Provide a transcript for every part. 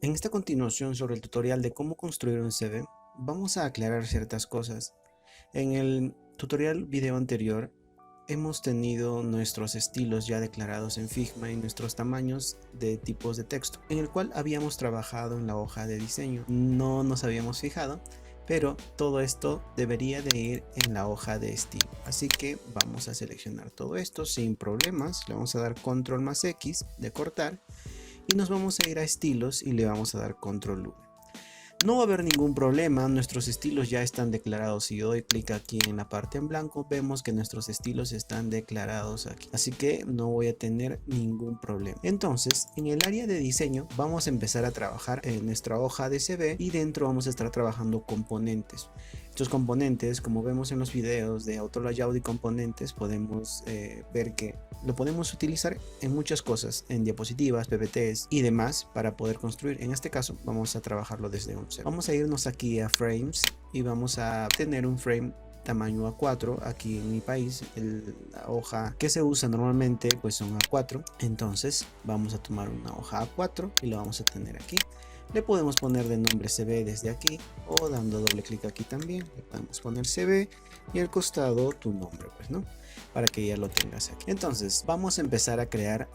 En esta continuación sobre el tutorial de cómo construir un CV, vamos a aclarar ciertas cosas. En el tutorial video anterior hemos tenido nuestros estilos ya declarados en Figma y nuestros tamaños de tipos de texto, en el cual habíamos trabajado en la hoja de diseño. No nos habíamos fijado, pero todo esto debería de ir en la hoja de estilo. Así que vamos a seleccionar todo esto sin problemas. Le vamos a dar control más X de cortar y nos vamos a ir a estilos y le vamos a dar control V. No va a haber ningún problema, nuestros estilos ya están declarados. Si doy clic aquí en la parte en blanco, vemos que nuestros estilos están declarados aquí, así que no voy a tener ningún problema. Entonces, en el área de diseño vamos a empezar a trabajar en nuestra hoja de CV y dentro vamos a estar trabajando componentes. Estos componentes, como vemos en los videos de Auto Layout y componentes, podemos ver que lo podemos utilizar en muchas cosas, en diapositivas, PPTs y demás para poder construir. En este caso vamos a trabajarlo desde un CV. Vamos a irnos aquí a frames y vamos a tener un frame tamaño A4. Aquí en mi país la hoja que se usa normalmente pues son A4, entonces vamos a tomar una hoja A4 y lo vamos a tener aquí. Le podemos poner de nombre CV desde aquí o dando doble clic aquí también le podemos poner CV y al costado tu nombre, pues, ¿no? Para que ya lo tengas aquí. Entonces vamos a empezar a crear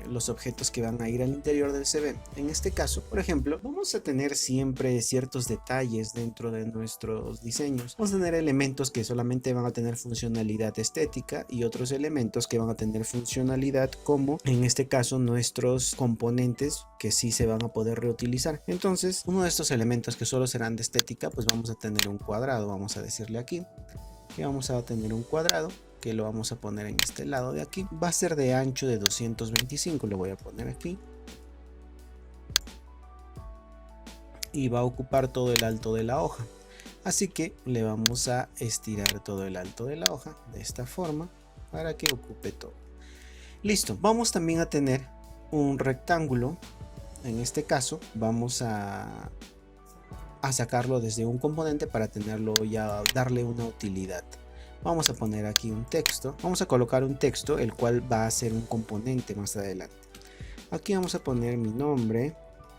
los objetos que van a ir al interior del CV. En este caso, por ejemplo, vamos a tener siempre ciertos detalles dentro de nuestros diseños. Vamos a tener elementos que solamente van a tener funcionalidad estética y otros elementos que van a tener funcionalidad, como en este caso nuestros componentes, que sí se van a poder reutilizar. Entonces, uno de estos elementos que solo serán de estética, pues vamos a tener un cuadrado. Vamos a decirle aquí que vamos a tener un cuadrado que lo vamos a poner en este lado de aquí. Va a ser de ancho de 225, lo voy a poner aquí. Y va a ocupar todo el alto de la hoja. Así que le vamos a estirar todo el alto de la hoja de esta forma para que ocupe todo. Listo, vamos también a tener un rectángulo. En este caso vamos a sacarlo desde un componente para tenerlo ya, darle una utilidad. Vamos a poner aquí un texto, vamos a colocar un texto el cual va a ser un componente más adelante. Aquí vamos a poner mi nombre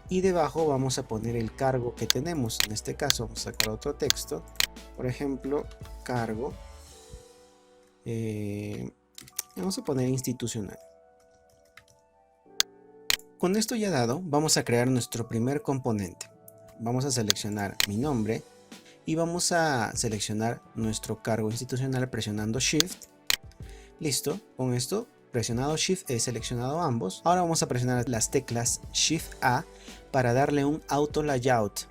y debajo vamos a poner el cargo que tenemos. En este caso vamos a sacar otro texto, por ejemplo cargo, vamos a poner institucional. Con esto ya dado, vamos a crear nuestro primer componente. Vamos a seleccionar mi nombre y vamos a seleccionar nuestro cargo institucional presionando Shift. Listo, con esto presionado Shift he seleccionado ambos. Ahora vamos a presionar las teclas Shift A para darle un Auto Layout.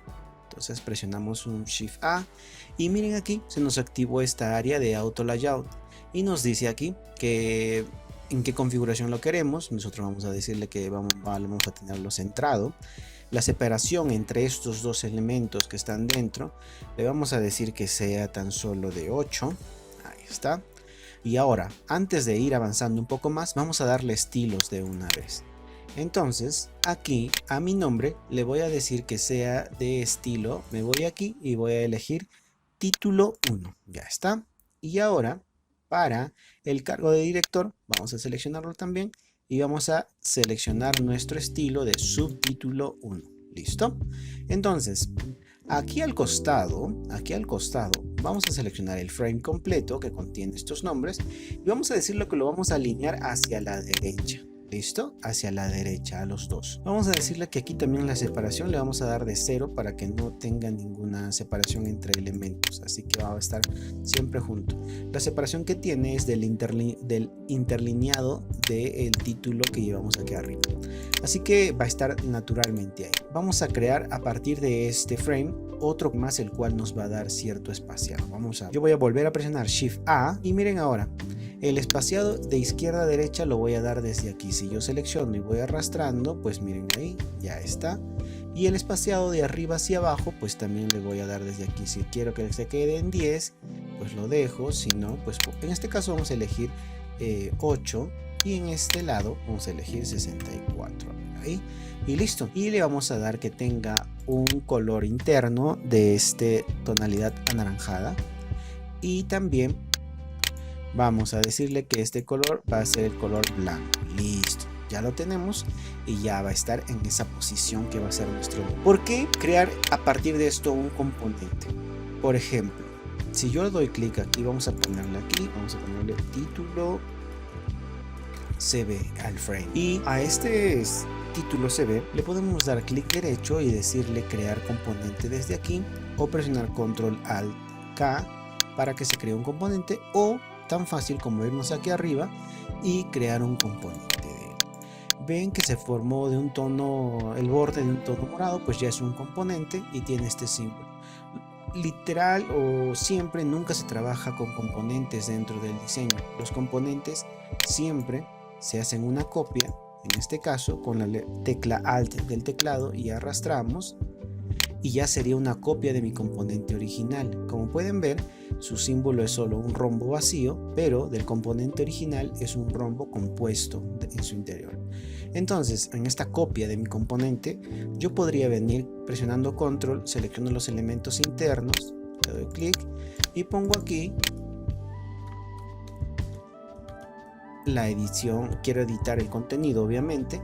Entonces presionamos un Shift A y miren, aquí se nos activó esta área de Auto Layout y nos dice aquí que en qué configuración lo queremos. Nosotros vamos a decirle que vamos a tenerlo centrado. La separación entre estos dos elementos que están dentro, le vamos a decir que sea tan solo de 8. Ahí está. Y ahora, antes de ir avanzando un poco más, vamos a darle estilos de una vez. Entonces, aquí a mi nombre le voy a decir que sea de estilo. Me voy aquí y voy a elegir título 1. Ya está. Y ahora, para el cargo de director, vamos a seleccionarlo también. Y vamos a seleccionar nuestro estilo de subtítulo 1. ¿Listo? Entonces, aquí al costado, vamos a seleccionar el frame completo que contiene estos nombres y vamos a decirle que lo vamos a alinear hacia la derecha. ¿Listo? Hacia la derecha, a los dos. Vamos a decirle que aquí también la separación le vamos a dar de 0 para que no tenga ninguna separación entre elementos. Así que va a estar siempre junto. La separación que tiene es del interlineado del título que llevamos aquí arriba. Así que va a estar naturalmente ahí. Vamos a crear a partir de este frame otro más, el cual nos va a dar cierto espaciado. Yo voy a volver a presionar Shift A y miren ahora. El espaciado de izquierda a derecha lo voy a dar desde aquí. Si yo selecciono y voy arrastrando, pues miren ahí, ya está. Y el espaciado de arriba hacia abajo, pues también le voy a dar desde aquí. Si quiero que se quede en 10, pues lo dejo. Si no, pues en este caso vamos a elegir 8. Y en este lado vamos a elegir 64. Ahí. Y listo. Y le vamos a dar que tenga un color interno de tonalidad anaranjada. Y también vamos a decirle que este color va a ser el color blanco. Listo. Ya lo tenemos y ya va a estar en esa posición que va a ser nuestro. ¿Por qué crear a partir de esto un componente? Por ejemplo, si yo doy clic aquí, vamos a ponerle título CB al frame, y a este título CB le podemos dar clic derecho y decirle crear componente desde aquí, o presionar control alt K para que se cree un componente, o tan fácil como irnos aquí arriba y crear un componente de él. Ven que se formó de un tono, el borde de un tono morado, pues ya es un componente y tiene este símbolo. Literal o siempre, nunca se trabaja con componentes dentro del diseño. Los componentes siempre se hacen una copia, en este caso con la tecla Alt del teclado, y arrastramos y ya sería una copia de mi componente original. Como pueden ver, su símbolo es solo un rombo vacío, pero del componente original es un rombo compuesto en su interior. Entonces, en esta copia de mi componente, yo podría venir presionando control, selecciono los elementos internos, le doy clic y pongo aquí la edición. Quiero editar el contenido, obviamente,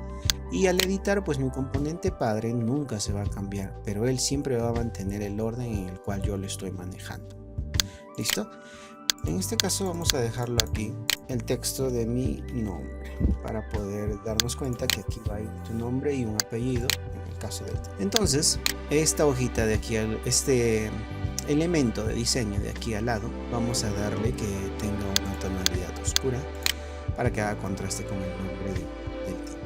y al editar, pues mi componente padre nunca se va a cambiar, pero él siempre va a mantener el orden en el cual yo lo estoy manejando. ¿Listo? En este caso vamos a dejarlo aquí, el texto de mi nombre, para poder darnos cuenta que aquí va a ir tu nombre y un apellido, en el caso de él. Entonces, esta hojita de aquí, este elemento de diseño de aquí al lado, vamos a darle que tenga una tonalidad oscura para que haga contraste con el nombre del título.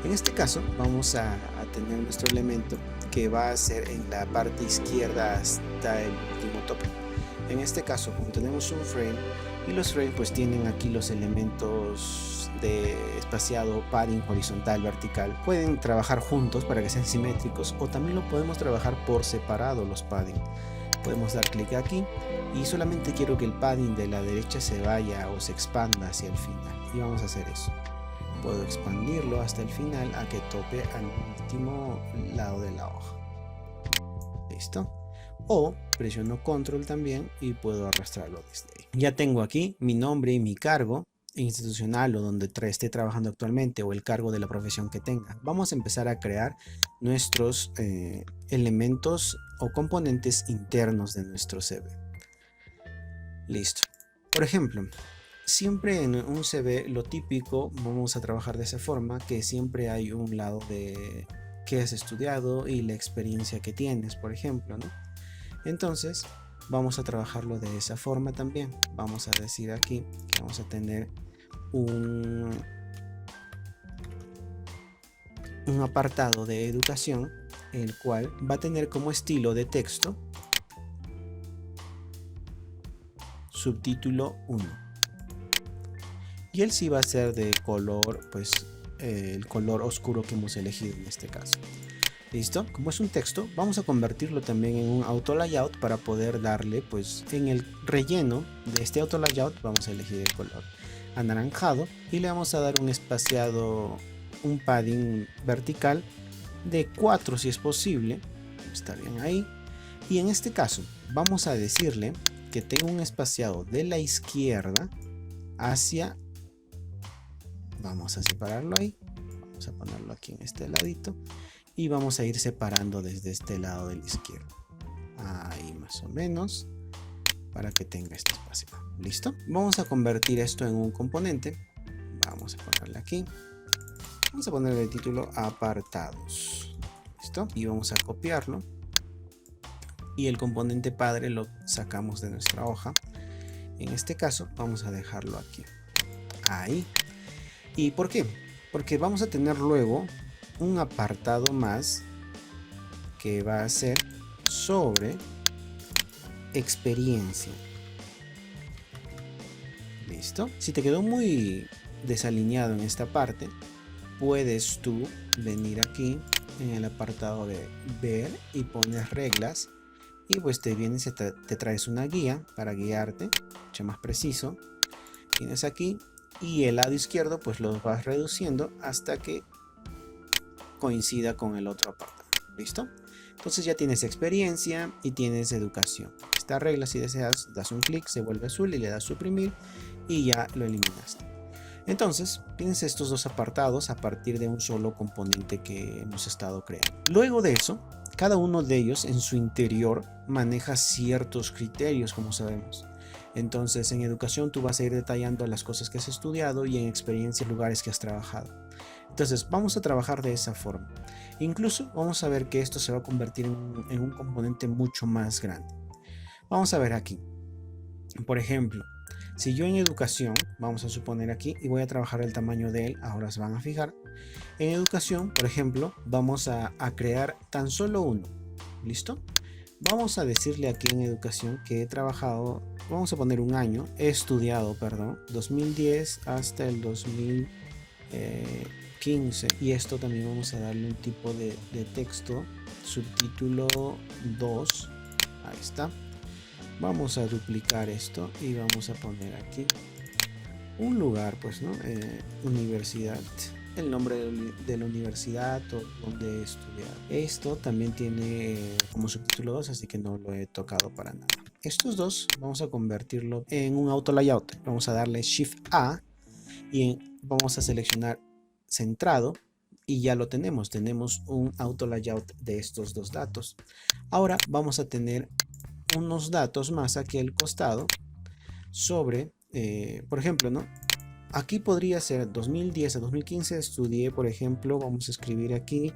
En este caso vamos a tener nuestro elemento que va a ser en la parte izquierda hasta el último tope. En este caso, como tenemos un frame, y los frames pues tienen aquí los elementos de espaciado, padding horizontal, vertical, pueden trabajar juntos para que sean simétricos, o también lo podemos trabajar por separado los padding. Podemos dar clic aquí y solamente quiero que el padding de la derecha se vaya o se expanda hacia el final, y vamos a hacer eso. Puedo expandirlo hasta el final a que tope al último lado de la hoja. ¿Listo? O presiono control también y puedo arrastrarlo desde ahí. Ya tengo aquí mi nombre y mi cargo institucional, o donde esté trabajando actualmente, o el cargo de la profesión que tenga. Vamos a empezar a crear nuestros elementos o componentes internos de nuestro CV. Listo. Por ejemplo, siempre en un CV, lo típico, vamos a trabajar de esa forma, que siempre hay un lado de qué has estudiado y la experiencia que tienes, por ejemplo, ¿no? Entonces vamos a trabajarlo de esa forma también. Vamos a decir aquí que vamos a tener un apartado de educación, el cual va a tener como estilo de texto subtítulo 1, y él sí va a ser de color, pues el color oscuro que hemos elegido en este caso. ¿Listo? Como es un texto, vamos a convertirlo también en un auto layout para poder darle, pues en el relleno de este auto layout vamos a elegir el color anaranjado y le vamos a dar un espaciado, un padding vertical de 4 si es posible. Está bien ahí. Y en este caso vamos a decirle que tenga un espaciado de la izquierda hacia, vamos a separarlo ahí, vamos a ponerlo aquí en este ladito, y vamos a ir separando desde este lado de la izquierda, ahí más o menos, para que tenga este espacio. ¿Listo? Vamos a convertir esto en un componente. Vamos a ponerle aquí, vamos a ponerle el título apartados. ¿Listo? Y vamos a copiarlo, y el componente padre lo sacamos de nuestra hoja. En este caso vamos a dejarlo aquí, ahí. ¿Y por qué? Porque vamos a tener luego un apartado más que va a ser sobre experiencia. ¿Listo? Si te quedó muy desalineado en esta parte, puedes tú venir aquí en el apartado de ver y pones reglas, y pues te vienes, te traes una guía para guiarte mucho más preciso. Tienes aquí, y el lado izquierdo pues lo vas reduciendo hasta que coincida con el otro apartado. ¿Listo? Entonces ya tienes experiencia y tienes educación. Esta regla, si deseas, das un clic, se vuelve azul y le das suprimir y ya lo eliminaste. Entonces, tienes estos dos apartados a partir de un solo componente que hemos estado creando. Luego de eso, cada uno de ellos en su interior maneja ciertos criterios, como sabemos. Entonces, en educación tú vas a ir detallando las cosas que has estudiado y en experiencia lugares que has trabajado. Entonces, vamos a trabajar de esa forma. Incluso vamos a ver que esto se va a convertir en un componente mucho más grande. Vamos a ver aquí. Por ejemplo, si yo en educación, vamos a suponer aquí, y voy a trabajar el tamaño de él, ahora se van a fijar. En educación, por ejemplo, vamos a crear tan solo uno. ¿Listo? Vamos a decirle aquí en educación que he trabajado, vamos a poner un año, he estudiado, perdón, 2010 hasta el 2015. Y esto también vamos a darle un tipo de texto, subtítulo 2. Ahí está. Vamos a duplicar esto y vamos a poner aquí un lugar, pues, ¿no? Universidad, el nombre de la universidad o donde he estudiado. Esto también tiene como subtítulo 2, así que no lo he tocado para nada. Estos dos vamos a convertirlo en un auto layout. Vamos a darle Shift A y vamos a seleccionar centrado y ya lo tenemos. Tenemos un auto layout de estos dos datos. Ahora vamos a tener unos datos más aquí al costado sobre, por ejemplo, ¿no? Aquí podría ser 2010 a 2015 estudié, por ejemplo, vamos a escribir aquí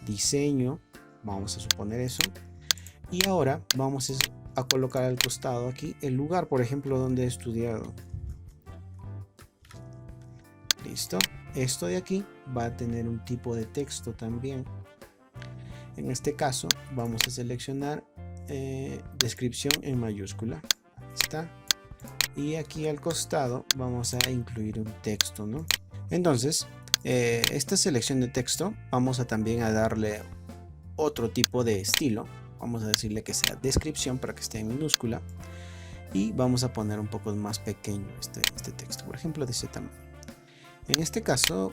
diseño, vamos a suponer eso, y ahora vamos a colocar al costado aquí el lugar, por ejemplo, donde he estudiado. Listo, esto de aquí va a tener un tipo de texto también. En este caso vamos a seleccionar descripción en mayúscula. Ahí está. Y aquí al costado vamos a incluir un texto, ¿no? Entonces, esta selección de texto vamos a también a darle otro tipo de estilo. Vamos a decirle que sea descripción para que esté en minúscula. Y vamos a poner un poco más pequeño este texto, por ejemplo, de ese tamaño. En este caso,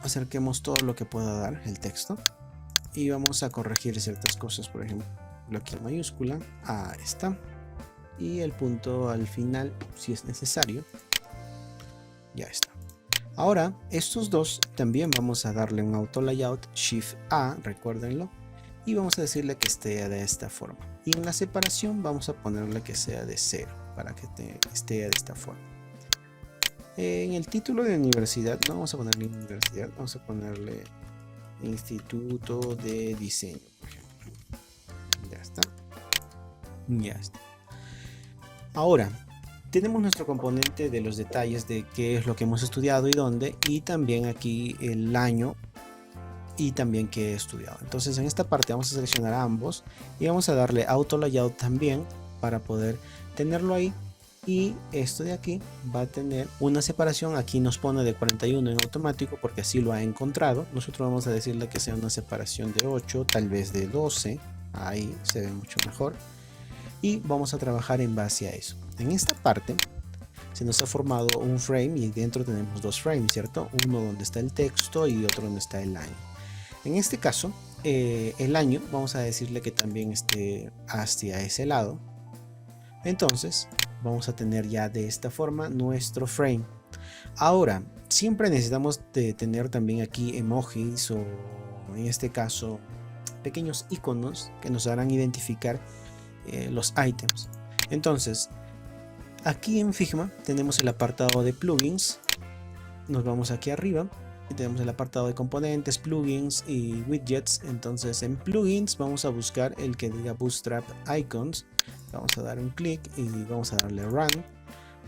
acerquemos todo lo que pueda dar el texto. Y vamos a corregir ciertas cosas, por ejemplo, aquí en mayúscula, ahí está, y el punto al final si es necesario. Ya está. Ahora estos dos también vamos a darle un auto layout, Shift A, recuérdenlo, y vamos a decirle que esté de esta forma, y en la separación vamos a ponerle que sea de 0 para que esté de esta forma. En el título de universidad no vamos a ponerle universidad, vamos a ponerle Instituto de Diseño, por ejemplo. Ya está. Ya está. Ahora, tenemos nuestro componente de los detalles de qué es lo que hemos estudiado y dónde, y también aquí el año y también qué he estudiado. Entonces en esta parte vamos a seleccionar a ambos y vamos a darle auto layout también para poder tenerlo ahí. Y esto de aquí va a tener una separación, aquí nos pone de 41 en automático porque así lo ha encontrado. Nosotros vamos a decirle que sea una separación de 8, tal vez de 12, ahí se ve mucho mejor. Y vamos a trabajar en base a eso. En esta parte se nos ha formado un frame y dentro tenemos dos frames, ¿cierto? Uno donde está el texto y otro donde está el año. En este caso, el año vamos a decirle que también esté hacia ese lado. Entonces vamos a tener ya de esta forma nuestro frame. Ahora, siempre necesitamos de tener también aquí emojis o en este caso pequeños iconos que nos harán identificar los ítems. Entonces, aquí en Figma tenemos el apartado de plugins. Nos vamos aquí arriba y tenemos el apartado de componentes, plugins y widgets. Entonces en plugins vamos a buscar el que diga Bootstrap Icons. Vamos a dar un clic y vamos a darle Run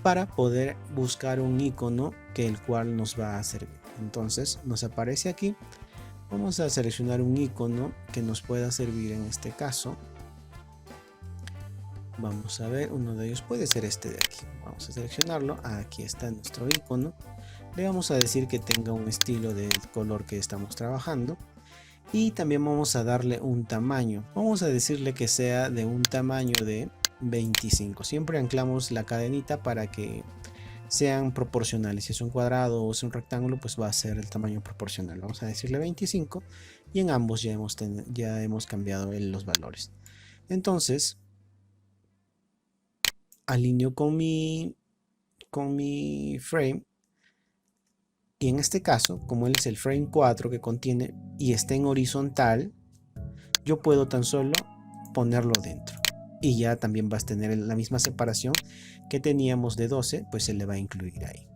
para poder buscar un icono que el cual nos va a servir. Entonces nos aparece aquí. Vamos a seleccionar un icono que nos pueda servir en este caso. Vamos a ver, uno de ellos puede ser este de aquí. Vamos a seleccionarlo. Aquí está nuestro icono. Le vamos a decir que tenga un estilo del color que estamos trabajando. Y también vamos a darle un tamaño. Vamos a decirle que sea de un tamaño de 25. Siempre anclamos la cadenita para que sean proporcionales. Si es un cuadrado o es un rectángulo, pues va a ser el tamaño proporcional. Vamos a decirle 25 y en ambos ya hemos cambiado los valores. Entonces, alineo con mi con mi frame. Y en este caso, como él es el frame 4 que contiene y está en horizontal, yo puedo tan solo ponerlo dentro. Y ya también vas a tener la misma separación que teníamos de 12, pues se le va a incluir ahí.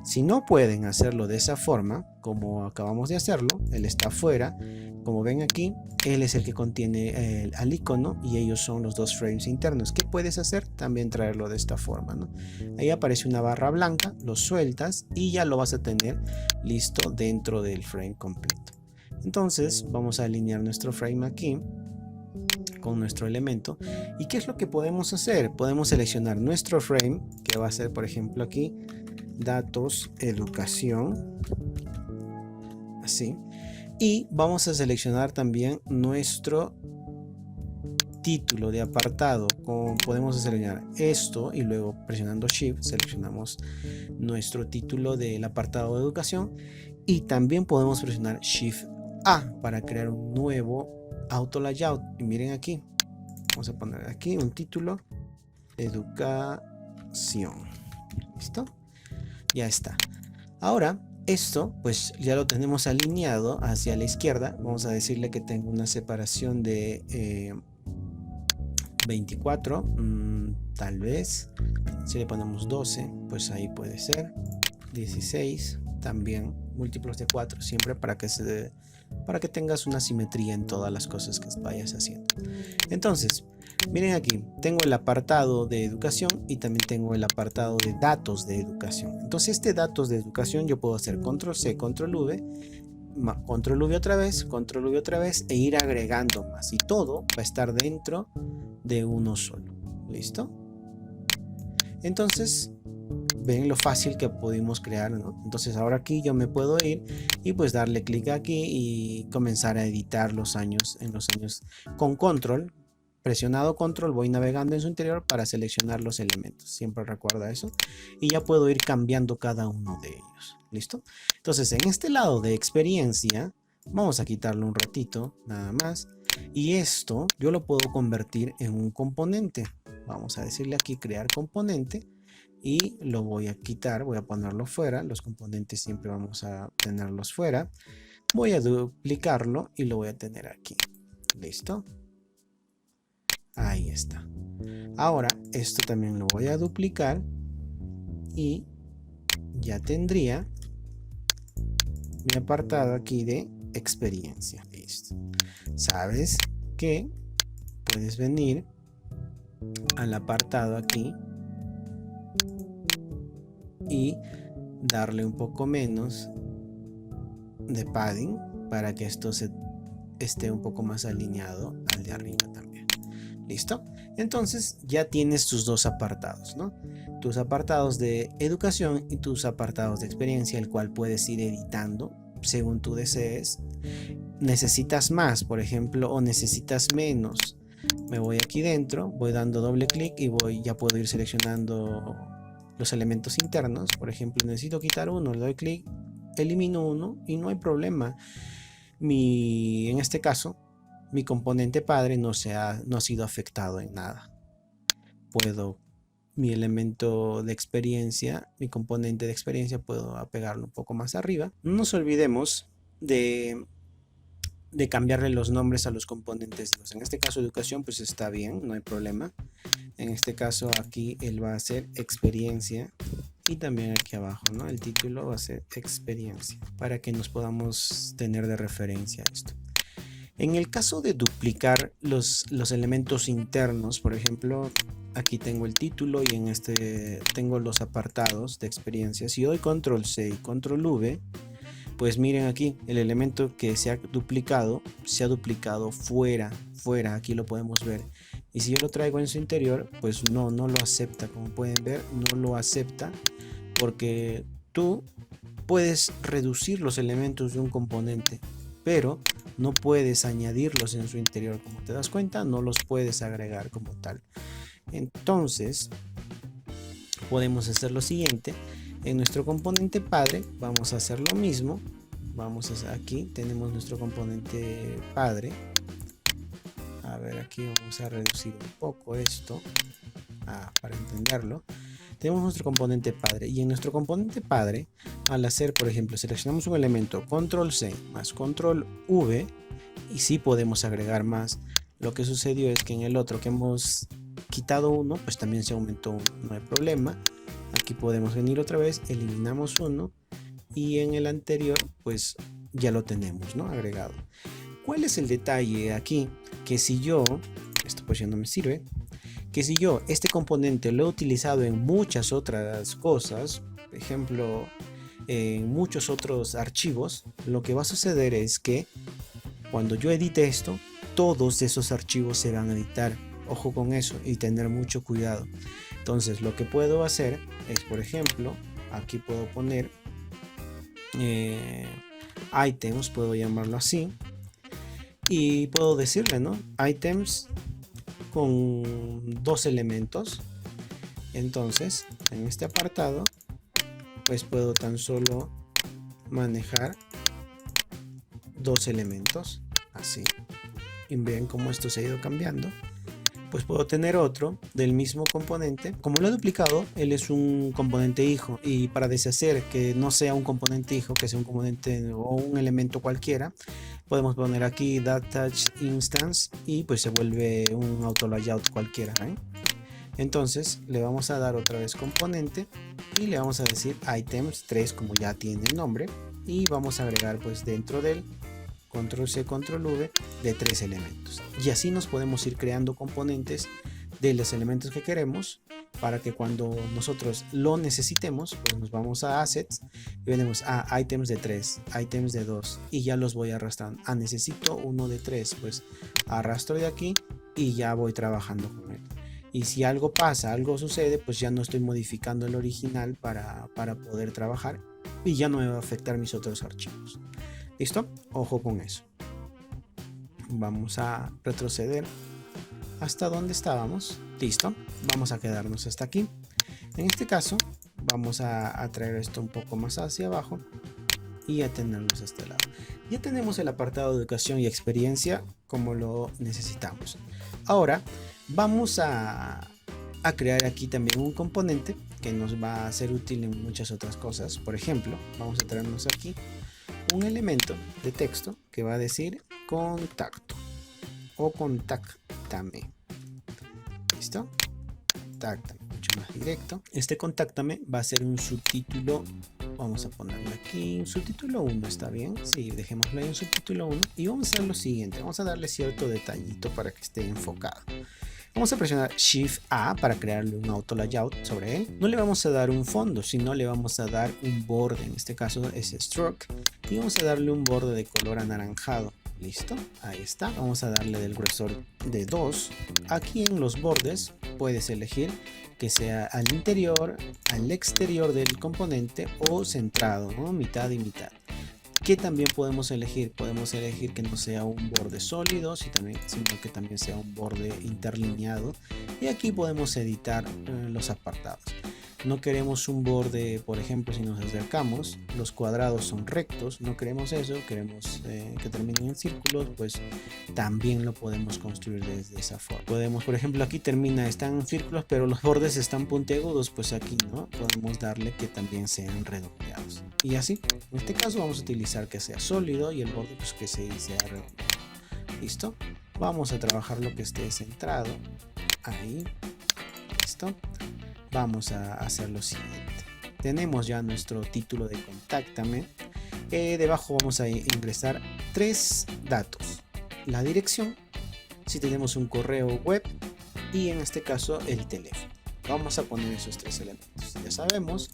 Si no pueden hacerlo de esa forma, como acabamos de hacerlo, él está afuera, como ven aquí, él es el que contiene al icono y ellos son los dos frames internos. ¿Qué puedes hacer? También traerlo de esta forma, ¿no? Ahí aparece una barra blanca, lo sueltas y ya lo vas a tener listo dentro del frame completo. Entonces vamos a alinear nuestro frame aquí con nuestro elemento. ¿Y qué es lo que podemos hacer? Podemos seleccionar nuestro frame, que va a ser, por ejemplo, aquí datos educación, así, y vamos a seleccionar también nuestro título de apartado. Como podemos seleccionar esto y luego presionando Shift seleccionamos nuestro título del apartado de educación, y también podemos presionar Shift A para crear un nuevo auto layout. Y miren aquí, vamos a poner aquí un título educación. ¿Listo? Ya está. Ahora esto pues ya lo tenemos alineado hacia la izquierda. Vamos a decirle que tengo una separación de 24, tal vez. Si le ponemos 12, pues ahí puede ser 16, también múltiplos de 4, siempre para que tengas una simetría en todas las cosas que vayas haciendo. Entonces, miren aquí, tengo el apartado de educación y también tengo el apartado de datos de educación. Entonces, este datos de educación yo puedo hacer control C, control V, control V otra vez e ir agregando más, y todo va a estar dentro de uno solo. ¿Listo? Entonces, ven lo fácil que pudimos crear, ¿no? Entonces ahora aquí yo me puedo ir y pues darle clic aquí y comenzar a editar los años con control. Presionado control voy navegando en su interior para seleccionar los elementos, siempre recuerda eso, y ya puedo ir cambiando cada uno de ellos. ¿Listo? Entonces en este lado de experiencia vamos a quitarlo un ratito nada más, y esto yo lo puedo convertir en un componente. Vamos a decirle aquí crear componente y lo voy a quitar, voy a ponerlo fuera. Los componentes siempre vamos a tenerlos fuera. Voy a duplicarlo y lo voy a tener aquí. ¿Listo? Ahí está. Ahora esto también lo voy a duplicar y ya tendría mi apartado aquí de experiencia. Listo. Sabes que puedes venir al apartado aquí y darle un poco menos de padding para que esto esté un poco más alineado al de arriba también. ¿Listo? Entonces ya tienes tus dos apartados, ¿no? Tus apartados de educación y tus apartados de experiencia, el cual puedes ir editando según tú desees. Necesitas más, por ejemplo, o necesitas menos. Me voy aquí dentro, voy dando doble clic y ya puedo ir seleccionando los elementos internos. Por ejemplo, necesito quitar uno, le doy clic, elimino uno y no hay problema. En este caso, mi componente padre no ha sido afectado en nada. Mi elemento de experiencia, mi componente de experiencia, puedo pegarlo un poco más arriba. No nos olvidemos de cambiarle los nombres a los componentes. En este caso educación pues está bien, no hay problema. En este caso aquí él va a ser experiencia, y también aquí abajo, ¿no? El título va a ser experiencia, para que nos podamos tener de referencia esto. En el caso de duplicar los elementos internos, por ejemplo, aquí tengo el título y en este tengo los apartados de experiencia. Si doy control C y control V, pues miren aquí, el elemento que se ha duplicado fuera, aquí lo podemos ver. Y si yo lo traigo en su interior, pues no lo acepta. Como pueden ver, no lo acepta, porque tú puedes reducir los elementos de un componente, pero no puedes añadirlos en su interior. Como te das cuenta, no los puedes agregar como tal. Entonces podemos hacer lo siguiente. En nuestro componente padre vamos a hacer lo mismo. Aquí tenemos nuestro componente padre. A ver, aquí vamos a reducir un poco esto para entenderlo. tenemos nuestro componente padre, y en nuestro componente padre, al hacer, por ejemplo, seleccionamos un elemento, control C más control V, y sí podemos agregar más. Lo que sucedió es que en el otro que hemos quitado uno, pues también se aumentó uno, no hay problema. Aquí podemos venir otra vez, eliminamos uno, y en el anterior pues ya lo tenemos, ¿no?, agregado. ¿Cuál es el detalle aquí? Que si yo, esto pues ya no me sirve, que si yo este componente lo he utilizado en muchas otras cosas, por ejemplo, en muchos otros archivos, lo que va a suceder es que cuando yo edite esto, todos esos archivos se van a editar. Ojo con eso y tener mucho cuidado. Entonces lo que puedo hacer es, por ejemplo, aquí puedo poner items, puedo llamarlo así, y puedo decirle, ¿no?, items con 2 elementos. Entonces en este apartado pues puedo tan solo manejar 2 elementos, así. Y ven cómo esto se ha ido cambiando. Pues puedo tener otro del mismo componente. Como lo he duplicado, él es un componente hijo, y para deshacer que no sea un componente hijo, que sea un componente o un elemento cualquiera, podemos poner aquí .touch instance y pues se vuelve un auto layout cualquiera, ¿eh? Entonces le vamos a dar otra vez componente y le vamos a decir items 3, como ya tiene el nombre, y vamos a agregar pues dentro del control C, control V de 3 elementos, y así nos podemos ir creando componentes de los elementos que queremos, para que cuando nosotros lo necesitemos pues nos vamos a assets y venimos a items de 3, items de 2, y ya los voy arrastrando. Necesito uno de 3, pues arrastro de aquí y ya voy trabajando con él. Y si algo pasa, algo sucede, pues ya no estoy modificando el original para poder trabajar, y ya no me va a afectar mis otros archivos. ¿Listo? Ojo con eso. Vamos a retroceder hasta donde estábamos. Listo. Vamos a quedarnos hasta aquí. En este caso, vamos a traer esto un poco más hacia abajo y a tenerlos a este lado. Ya tenemos el apartado de educación y experiencia como lo necesitamos. Ahora vamos a crear aquí también un componente que nos va a ser útil en muchas otras cosas. Por ejemplo, vamos a traernos aquí un elemento de texto que va a decir contacto o contáctame. ¿Listo? Contáctame, mucho más directo. Este contáctame va a ser un subtítulo. Vamos a ponerle aquí un subtítulo 1, ¿está bien? Sí, dejémoslo ahí en subtítulo 1, y vamos a hacer lo siguiente. Vamos a darle cierto detallito para que esté enfocado. Vamos a presionar Shift A para crearle un auto layout sobre él. No le vamos a dar un fondo, sino le vamos a dar un borde. En este caso es stroke, y vamos a darle un borde de color anaranjado. Listo, ahí está. Vamos a darle del grosor de 2. Aquí en los bordes puedes elegir que sea al interior, al exterior del componente o centrado, ¿no?, mitad y mitad. Que también podemos elegir que no sea un borde sólido, sino que también sea un borde interlineado, y aquí podemos editar los apartados. No queremos un borde, por ejemplo, si nos acercamos, los cuadrados son rectos, no queremos eso, queremos que terminen en círculos, pues también lo podemos construir desde esa forma. Podemos, por ejemplo, aquí están en círculos, pero los bordes están puntiagudos, pues aquí no, podemos darle que también sean redondeados. Y así, en este caso vamos a utilizar que sea sólido y el borde pues que sea redondeado. ¿Listo? Vamos a trabajar lo que esté centrado. Ahí. ¿Listo? Vamos a hacer lo siguiente. Tenemos ya nuestro título de contáctame. Debajo vamos a ingresar 3 datos. La dirección, si tenemos un correo web, y en este caso el teléfono. Vamos a poner esos 3 elementos. Ya sabemos,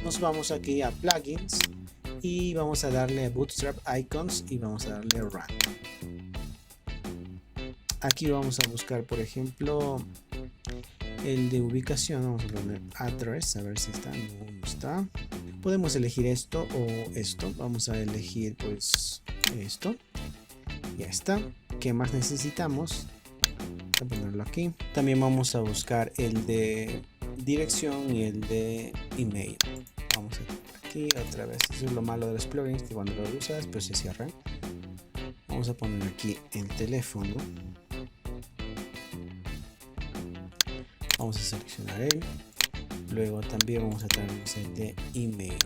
nos vamos aquí a plugins y vamos a darle a Bootstrap Icons y vamos a darle Run. Aquí vamos a buscar, por ejemplo, el de ubicación. Vamos a poner address, a ver si está. No está. Podemos elegir esto o esto. Vamos a elegir pues esto. Ya está. ¿Qué más necesitamos? Vamos a ponerlo aquí. También vamos a buscar el de dirección y el de email. Vamos a poner aquí otra vez. Eso es lo malo de los plugins, que cuando lo usas pues se cierran. Vamos a poner aquí el teléfono. Vamos a seleccionar él. Luego también vamos a traernos el de email.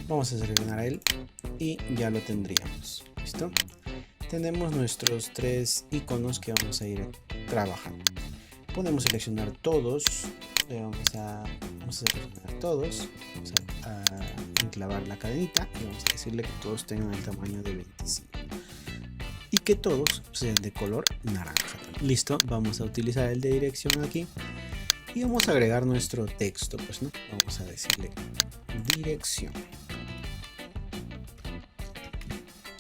Vamos a seleccionar a él y ya lo tendríamos. ¿Listo? Tenemos nuestros 3 iconos que vamos a ir trabajando. Podemos seleccionar todos. Vamos a seleccionar todos. Vamos a enclavar la cadenita y vamos a decirle que todos tengan el tamaño de 25. Y que todos sean de color naranja. Listo, vamos a utilizar el de dirección aquí. Y vamos a agregar nuestro texto, pues, ¿no? Vamos a decirle dirección.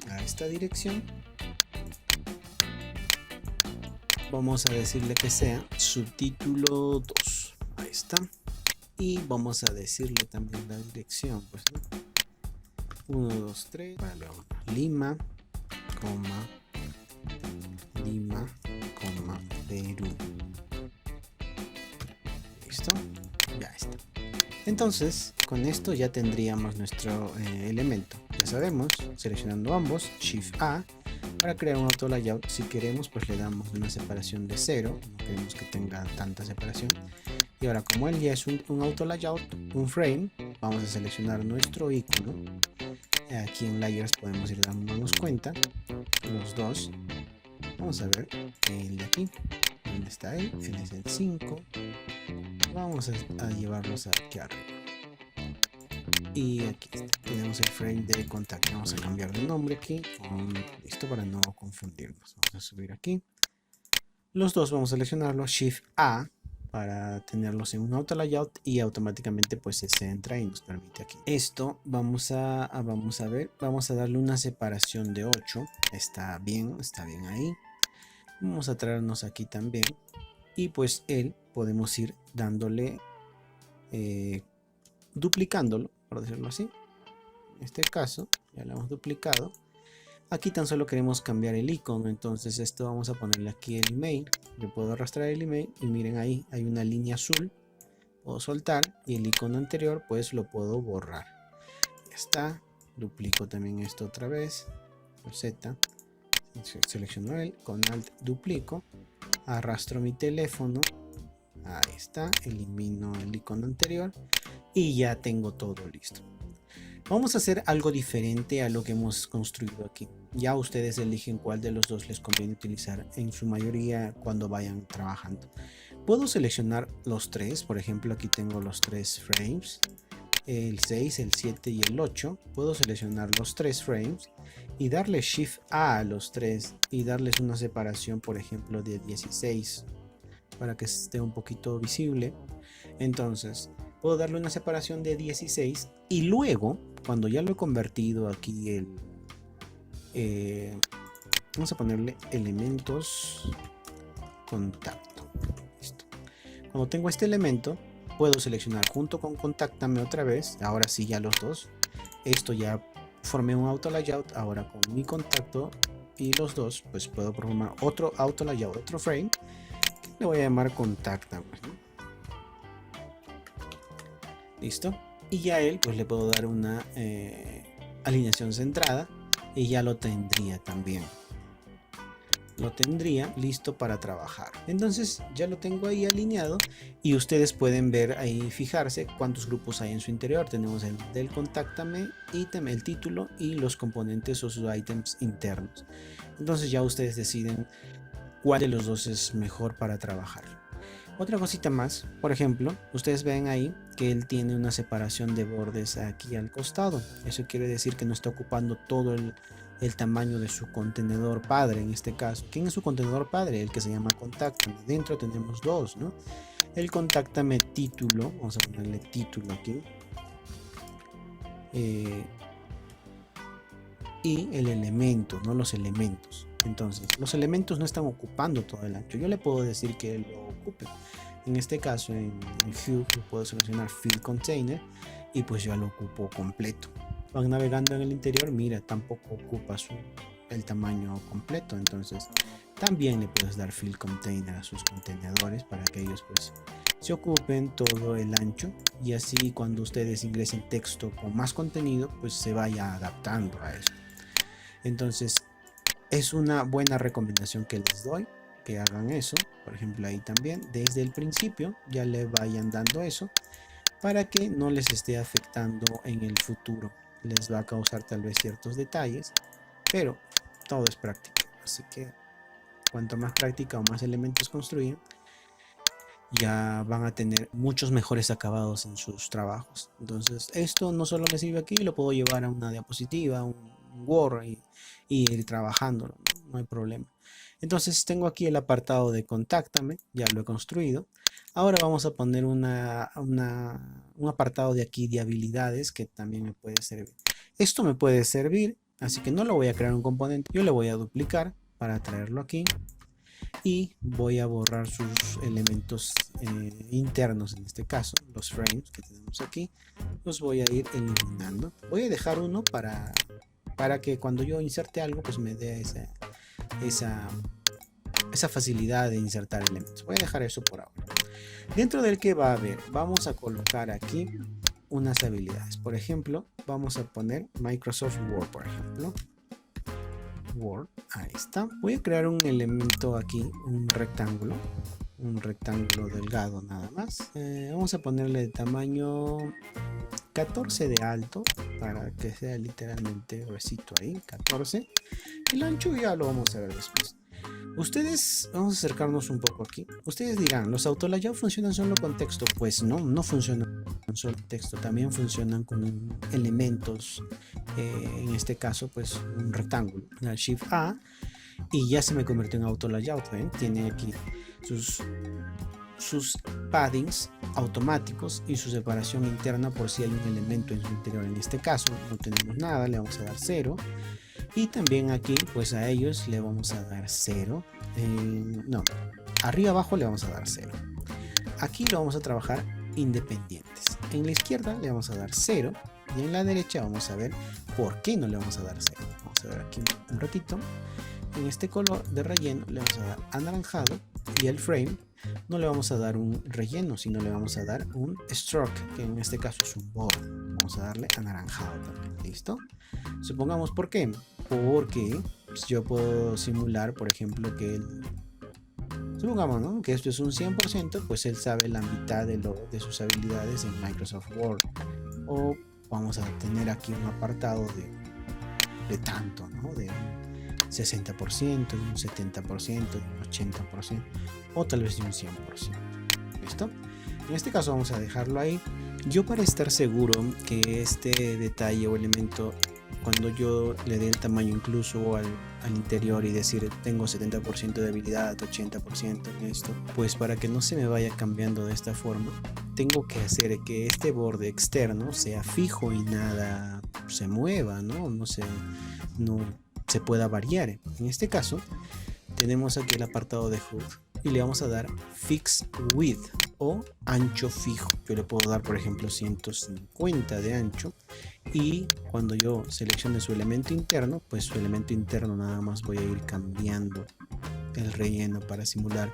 A esta dirección vamos a decirle que sea subtítulo 2. Ahí está. Y vamos a decirle también la dirección, pues, ¿no? 1, 2, 3. Vale, Lima, Perú. ¿Listo? Ya está. Entonces, con esto ya tendríamos nuestro elemento. Ya sabemos, seleccionando ambos, Shift A, para crear un auto layout. Si queremos, pues le damos una separación de 0. No queremos que tenga tanta separación. Y ahora, como él ya es un auto layout, un frame, vamos a seleccionar nuestro icono. Aquí en layers podemos ir dándonos cuenta, los dos. Vamos a ver el de aquí. ¿Dónde está él? Él es el 5. Vamos a llevarlos aquí arriba. Y aquí tenemos el frame de contacto. Vamos a cambiar de nombre aquí. Listo, para no confundirnos. Vamos a subir aquí. Los dos vamos a seleccionarlos. Shift A para tenerlos en un auto layout y automáticamente pues se centra y nos permite aquí. Esto vamos a ver. Vamos a darle una separación de 8. Está bien ahí. Vamos a traernos aquí también. Y pues él podemos ir dándole, duplicándolo, por decirlo así. En este caso, ya lo hemos duplicado. Aquí tan solo queremos cambiar el icono, entonces esto vamos a ponerle aquí el email. Yo puedo arrastrar el email y miren ahí, hay una línea azul. Puedo soltar y el icono anterior pues lo puedo borrar. Ya está. Duplico también esto otra vez. Z. Selecciono él, con Alt duplico. Arrastro mi teléfono. Ahí está, elimino el icono anterior y ya tengo todo listo. Vamos a hacer algo diferente a lo que hemos construido aquí. Ya ustedes eligen cuál de los dos les conviene utilizar en su mayoría cuando vayan trabajando. Puedo seleccionar los tres, por ejemplo aquí tengo los 3 frames, el 6, el 7 y el 8. Puedo seleccionar los 3 frames y darle Shift A los 3 y darles una separación, por ejemplo, de 16 para que esté un poquito visible. Entonces puedo darle una separación de 16 y luego, cuando ya lo he convertido aquí, vamos a ponerle elementos contacto. Listo. Cuando tengo este elemento, puedo seleccionar junto con contáctame otra vez. Ahora sí, ya los dos. Esto ya formé un auto layout. Ahora con mi contacto y los dos, pues puedo formar otro auto layout, otro frame. Que le voy a llamar contáctame. Listo. Y ya a él, pues le puedo dar una alineación centrada. Y ya lo tendría también. Lo tendría listo para trabajar. Entonces ya lo tengo ahí alineado y ustedes pueden ver ahí, fijarse cuántos grupos hay en su interior. Tenemos el del contáctame, ítem, el título y los componentes o sus ítems internos. Entonces ya ustedes deciden cuál de los dos es mejor para trabajar. Otra cosita más, por ejemplo, ustedes ven ahí que él tiene una separación de bordes aquí al costado. Eso quiere decir que no está ocupando todo el tamaño de su contenedor padre en este caso. ¿Quién es su contenedor padre? El que se llama contáctame. Dentro tenemos dos, ¿no? El contáctame título, vamos a ponerle título aquí. Y el elemento, ¿no? Los elementos. Entonces, los elementos no están ocupando todo el ancho. Yo le puedo decir que lo ocupe. En este caso, en Hue, puedo seleccionar Fill Container y pues ya lo ocupo completo. Van navegando en el interior, mira, tampoco ocupa el tamaño completo. Entonces, también le puedes dar Fill Container a sus contenedores para que ellos pues se ocupen todo el ancho. Y así cuando ustedes ingresen texto con más contenido, pues se vaya adaptando a eso. Entonces, es una buena recomendación que les doy. que hagan eso. Por ejemplo, ahí también desde el principio ya le vayan dando eso para que no les esté afectando en el futuro. Les va a causar tal vez ciertos detalles, pero todo es práctica. Así que cuanto más práctica o más elementos construyen, ya van a tener muchos mejores acabados en sus trabajos. Entonces esto no solo me sirve aquí, lo puedo llevar a una diapositiva, un Word y ir trabajándolo, no hay problema. Entonces tengo aquí el apartado de contáctame, ya lo he construido. Ahora vamos a poner un apartado de aquí de habilidades que también me puede servir. Esto me puede servir, así que no lo voy a crear un componente, yo le voy a duplicar para traerlo aquí. Y voy a borrar sus elementos internos, en este caso los frames que tenemos aquí, los voy a ir eliminando. Voy a dejar uno para que cuando yo inserte algo pues me dé esa facilidad de insertar elementos. Voy a dejar eso por ahora. Dentro del que va a haber, vamos a colocar aquí unas habilidades. Por ejemplo, vamos a poner Microsoft Word, por ejemplo. Word, ahí está. Voy a crear un elemento aquí, un rectángulo delgado nada más. Vamos a ponerle de tamaño 14 de alto para que sea literalmente gruesito ahí, 14. El ancho ya lo vamos a ver después. Ustedes, vamos a acercarnos un poco aquí. Ustedes dirán, ¿los autolayout funcionan solo con texto? Pues no, no funcionan con solo texto, también funcionan con elementos. En este caso, pues un rectángulo. El Shift A y ya se me convirtió en autolayout. ¿Ven? Tiene aquí sus paddings automáticos y su separación interna por si hay un elemento en su interior. En este caso no tenemos nada, le vamos a dar 0. Y también aquí pues a ellos le vamos a dar 0. No, arriba abajo le vamos a dar 0. Aquí lo vamos a trabajar independientes. En la izquierda le vamos a dar 0 y en la derecha vamos a ver por qué no le vamos a dar 0. Vamos a ver aquí un ratito. En este color de relleno le vamos a dar anaranjado y el frame no le vamos a dar un relleno, sino le vamos a dar un stroke, que en este caso es un border. Vamos a darle anaranjado también. ¿Listo? Supongamos por qué. Porque pues, yo puedo simular, por ejemplo, que supongamos, ¿no?, que esto es un 100%, pues él sabe la mitad de sus habilidades en Microsoft Word. O vamos a tener aquí un apartado de tanto, ¿no?, de un 60%, de un 70%, de un 80%, o tal vez de un 100%. ¿Listo? En este caso vamos a dejarlo ahí. Yo, para estar seguro que este detalle o elemento, cuando yo le dé el tamaño incluso al interior y decir tengo 70% de habilidad, 80% en esto, pues para que no se me vaya cambiando de esta forma, tengo que hacer que este borde externo sea fijo y nada se mueva, no se pueda variar. En este caso tenemos aquí el apartado de HUD y le vamos a dar Fix Width o ancho fijo. Yo le puedo dar, por ejemplo, 150 de ancho, y cuando yo seleccione su elemento interno, pues su elemento interno nada más voy a ir cambiando el relleno para simular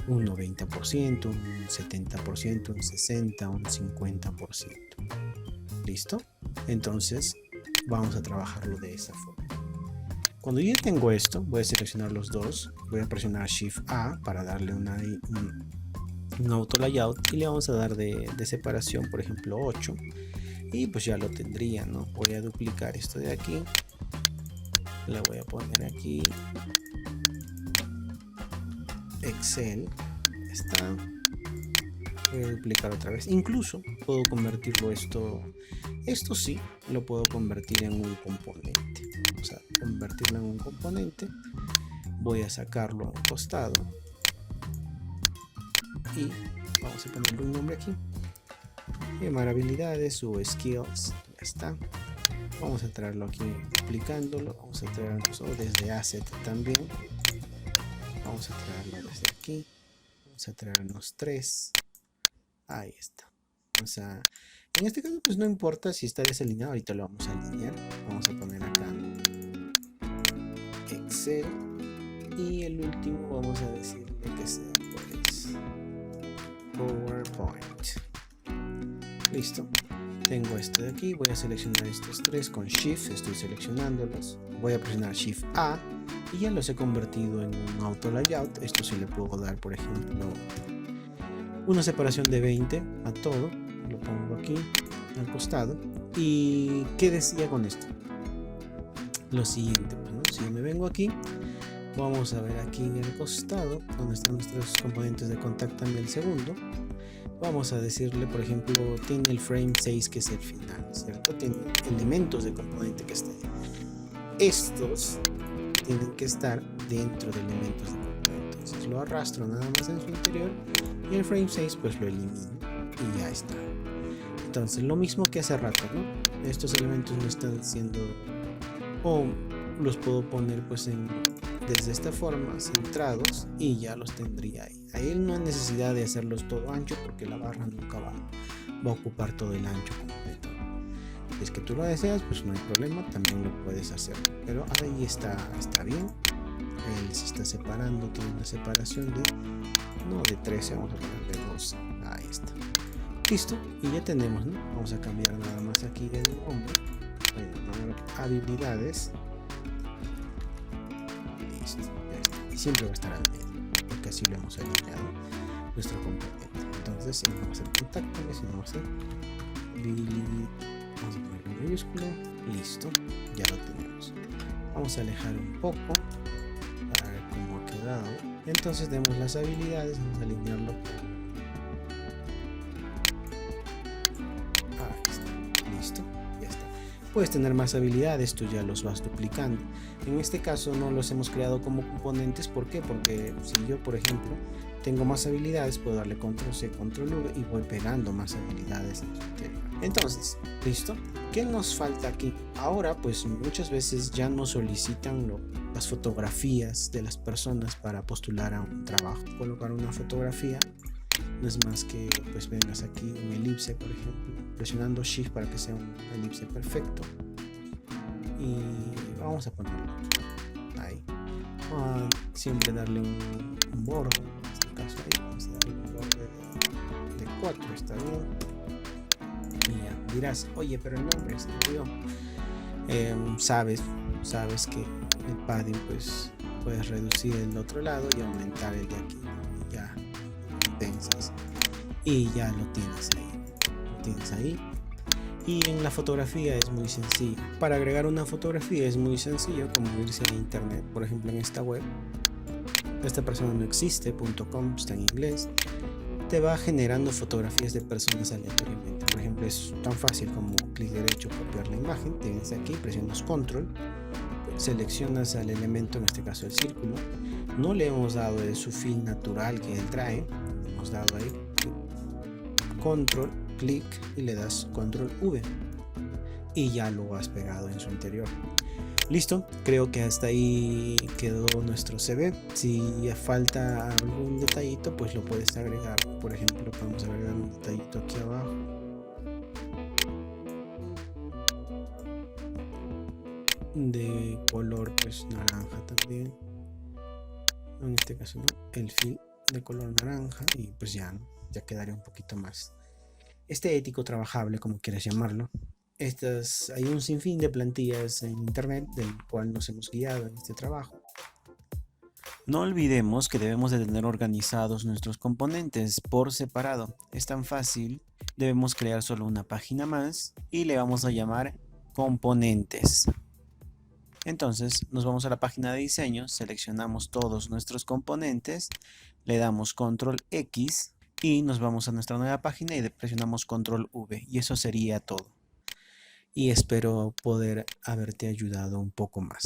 un 90%, un 70%, un 60%, un 50%. ¿Listo? Entonces vamos a trabajarlo de esa forma. Cuando ya tengo esto, voy a seleccionar los dos, voy a presionar Shift A para darle un auto layout y le vamos a dar de separación, por ejemplo, 8, y pues ya lo tendría, ¿no? Voy a duplicar esto de aquí, le voy a poner aquí Excel, está. Voy a duplicar otra vez. Incluso puedo convertirlo esto sí lo puedo convertir en un componente. Vamos a convertirlo en un componente. Voy a sacarlo a un costado y vamos a ponerle un nombre aquí. Llamar habilidades o skills. Ya está. Vamos a traerlo aquí duplicándolo. Vamos a traernos desde asset también. Vamos a traerlo desde aquí. Vamos a traernos 3. Ahí está. En este caso pues no importa si está desalineado, ahorita lo vamos a alinear. Vamos a poner acá Excel y el último vamos a decirle que sea pues PowerPoint. Listo. tengo esto de aquí, voy a seleccionar estos tres con Shift, estoy seleccionándolos, voy a presionar Shift A y ya los he convertido en un auto layout. Esto sí le puedo dar, por ejemplo, una separación de 20 a todo, lo pongo aquí al costado. ¿Y qué decía con esto? Lo siguiente, pues, ¿no? Si yo me vengo aquí, vamos a ver aquí en el costado donde están nuestros componentes de contáctame el segundo. Vamos a decirle, por ejemplo, tiene el frame 6 que es el final, ¿cierto? Tiene elementos de componente que está ahí. Estos tienen que estar dentro de elementos de componente. Entonces lo arrastro nada más en su interior y el frame 6 pues lo elimino y ya está. Entonces lo mismo que hace rato, ¿no? Estos elementos no están siendo, o los puedo poner pues desde esta forma centrados y ya los tendría ahí. Ahí no hay necesidad de hacerlos todo ancho porque la barra nunca va a ocupar todo el ancho completo. Si es que tú lo deseas, pues no hay problema, también lo puedes hacer, pero ahí está bien. Él se está separando, tiene una separación de 13, vamos a poner de 12. Ahí está. Listo, y ya tenemos, ¿no? Vamos a cambiar nada más aquí el nombre. Voy a llamar habilidades. Listo, ya está. Y siempre va a estar al medio, porque así lo hemos alineado nuestro componente. Entonces, si no vamos a hacer contacto, si no vamos a hacer vamos a poner un mayúsculo. Listo, ya lo tenemos. Vamos a alejar un poco para ver cómo ha quedado. Entonces, tenemos las habilidades, vamos a alinearlo con... Listo, ya está. Puedes tener más habilidades, tú ya los vas duplicando. En este caso no los hemos creado como componentes. ¿Por qué? Porque si yo, por ejemplo, tengo más habilidades, puedo darle control C, control V y voy pegando más habilidades en su interior. Entonces, listo. ¿Qué nos falta aquí? Ahora, pues muchas veces ya nos solicitan las fotografías de las personas para postular a un trabajo. Colocar una fotografía no es más que pues vengas aquí un elipse, por ejemplo, presionando Shift para que sea un elipse perfecto y vamos a ponerlo ahí. Siempre darle un borde, en este caso ahí vamos a darle un borde de 4, está bien. Y ya dirás, oye, pero el nombre se me olvidó. Sabes que el padding pues puedes reducir el otro lado y aumentar el de aquí, y ya compensas y ya lo tienes ahí. Y en la fotografía es muy sencillo. Para agregar una fotografía es muy sencillo, como irse a internet, por ejemplo en esta web, esta persona no existe.com, está en inglés, te va generando fotografías de personas aleatoriamente. Por ejemplo, es tan fácil como clic derecho, copiar la imagen, te vienes aquí, presionas control, seleccionas al elemento, en este caso el círculo, no le hemos dado de su fin natural que él trae, hemos dado ahí control, clic y le das control V y ya lo has pegado en su interior. Listo, creo que hasta ahí quedó nuestro CV. Si falta algún detallito, pues lo puedes agregar. Por ejemplo, podemos agregar un detallito aquí abajo. De color pues naranja también. En este caso no, el fill de color naranja y pues ya quedaría un poquito más estético, trabajable, como quieras llamarlo. Hay un sinfín de plantillas en internet del cual nos hemos guiado en este trabajo. No olvidemos que debemos de tener organizados nuestros componentes por separado. Es tan fácil, debemos crear solo una página más y le vamos a llamar componentes. Entonces nos vamos a la página de diseño, seleccionamos todos nuestros componentes, le damos control X y nos vamos a nuestra nueva página y presionamos control V y eso sería todo. Y espero poder haberte ayudado un poco más.